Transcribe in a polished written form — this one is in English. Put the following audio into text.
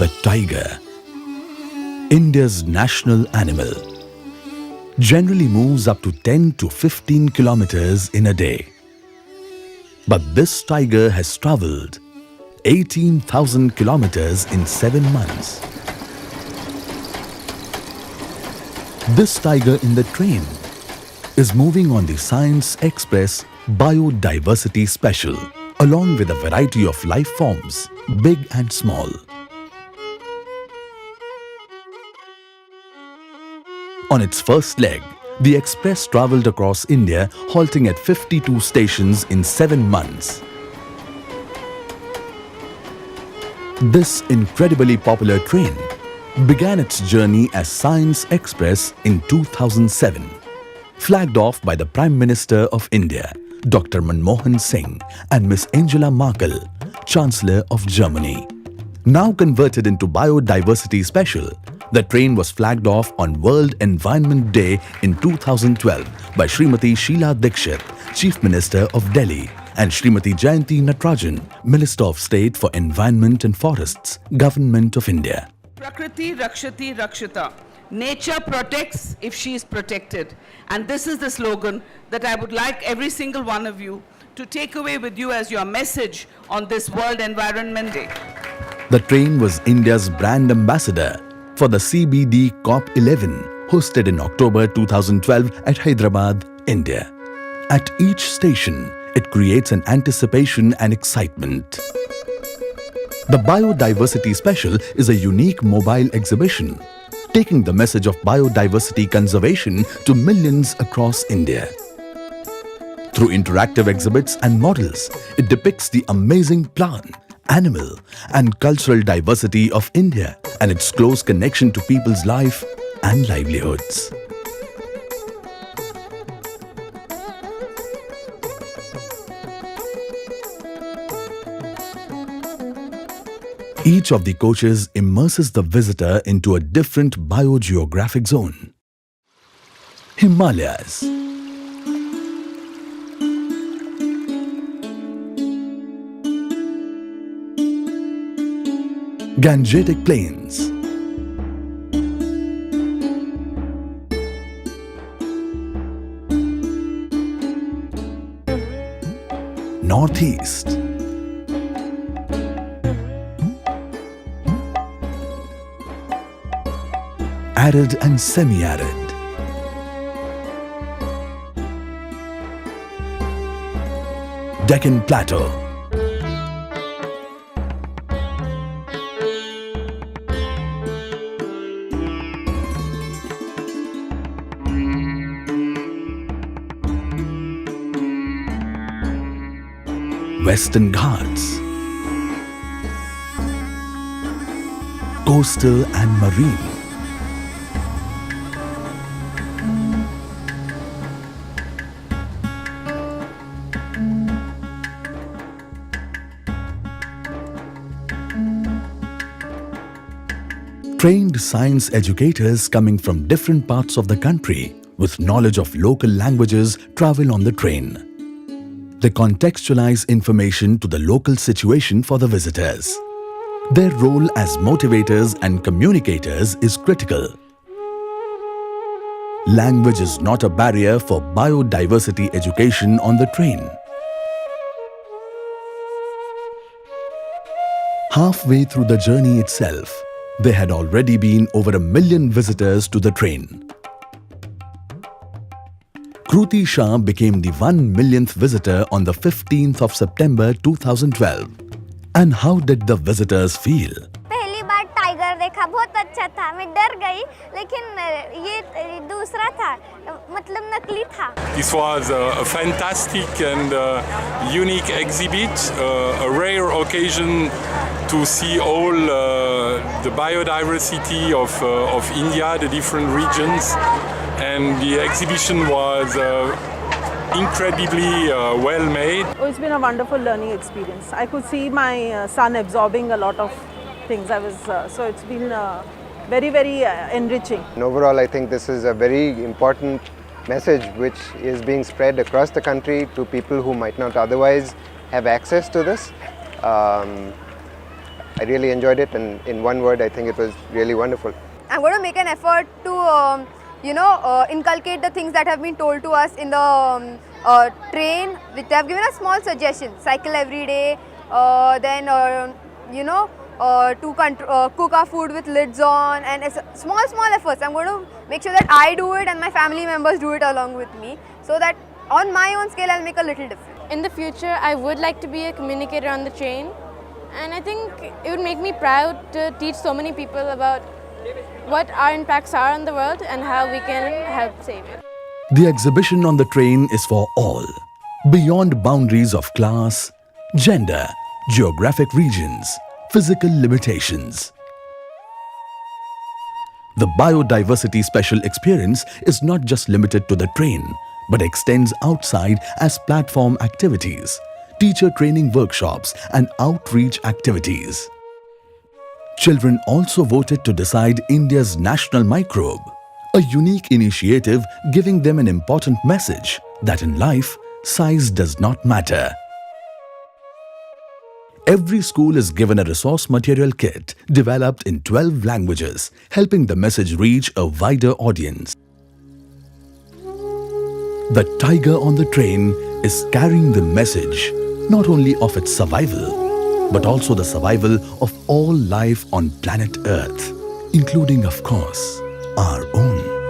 The tiger, India's national animal, generally moves up to 10 to 15 kilometers in a day. But this tiger has travelled 18,000 kilometers in 7 months. This tiger in the train is moving on the Science Express Biodiversity Special, along with a variety of life forms, big and small. On its first leg, the express travelled across India, halting at 52 stations in 7 months. This incredibly popular train began its journey as Science Express in 2007, flagged off by the Prime Minister of India, Dr. Manmohan Singh, and Miss Angela Merkel, Chancellor of Germany. Now converted into Biodiversity Special, the train was flagged off on World Environment Day in 2012 by Srimati Sheila Dikshit, Chief Minister of Delhi, and Srimati Jayanti Natarajan, Minister of State for Environment and Forests, Government of India. Prakriti Rakshati Rakshita. Nature protects if she is protected. And this is the slogan that I would like every single one of you to take away with you as your message on this World Environment Day. The train was India's brand ambassador for the CBD COP11, hosted in October 2012 at Hyderabad, India. At each station, it creates an anticipation and excitement. The Biodiversity Special is a unique mobile exhibition, taking the message of biodiversity conservation to millions across India. Through interactive exhibits and models, it depicts the amazing plant, animal, and cultural diversity of India and its close connection to people's life and livelihoods. Each of the coaches immerses the visitor into a different biogeographic zone. Himalayas, Gangetic Plains, Northeast, arid and semi-arid, Deccan Plateau, Western Ghats, coastal and marine, trained science educators coming from different parts of the country with knowledge of local languages travel on the train. They contextualize information to the local situation for the visitors. Their role as motivators and communicators is critical. Language is not a barrier for biodiversity education on the train. Halfway through the journey itself, there had already been over 1 million visitors to the train. Kruti Shah became the 1 millionth visitor on the 15th of September 2012. And how did the visitors feel? पहली बार tiger देखा, बहुत अच्छा था. मैं डर गई, लेकिन ये दूसरा था, मतलब नकली था. This was a fantastic and unique exhibit, a rare occasion to see all the biodiversity of India, the different regions, and the exhibition was incredibly well made. Oh, it's been a wonderful learning experience. I could see my son absorbing a lot of things. So it's been very, very enriching. And overall, I think this is a very important message which is being spread across the country to people who might not otherwise have access to this. I really enjoyed it, and in one word, I think it was really wonderful. I'm going to make an effort to, inculcate the things that have been told to us in the train, which they have given us small suggestions. Cycle every day, to cook our food with lids on, and it's small efforts. I'm going to make sure that I do it and my family members do it along with me, so that on my own scale I'll make a little difference. In the future, I would like to be a communicator on the train, and I think it would make me proud to teach so many people about what our impacts are on the world and how we can help save it. The exhibition on the train is for all, beyond boundaries of class, gender, geographic regions, physical limitations. The biodiversity special experience is not just limited to the train, but extends outside as platform activities, teacher training workshops, and outreach activities. Children also voted to decide India's national microbe, a unique initiative giving them an important message that in life, size does not matter. Every school is given a resource material kit developed in 12 languages, helping the message reach a wider audience. The tiger on the train is carrying the message not only of its survival, but also the survival of all life on planet Earth, including, of course, our own.